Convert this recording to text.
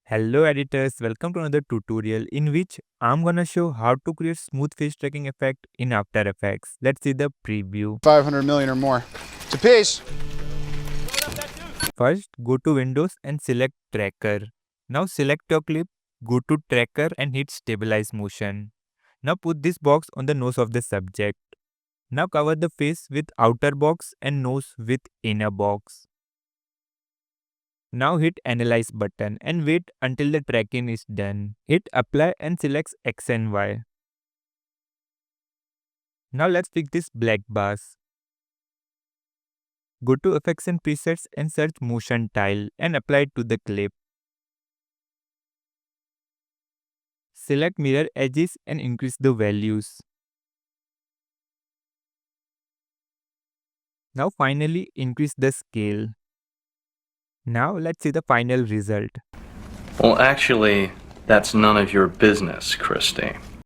Hello editors, welcome to another tutorial in which I'm gonna show how to create smooth face tracking effect in After Effects. Let's see the preview. 500 million or more. To piece. First, go to Windows and select Tracker. Now select your clip, go to Tracker and hit Stabilize Motion. Now put this box on the nose of the subject. Now cover the face with outer box and nose with inner box. Now hit Analyze button and wait until the tracking is done. Hit Apply and select X and Y. Now let's pick this black bars. Go to Effects and Presets and search Motion Tile and apply it to the clip. Select Mirror Edges and increase the values. Now finally increase the scale. Now let's see the final result. Well, actually, that's none of your business, Christy.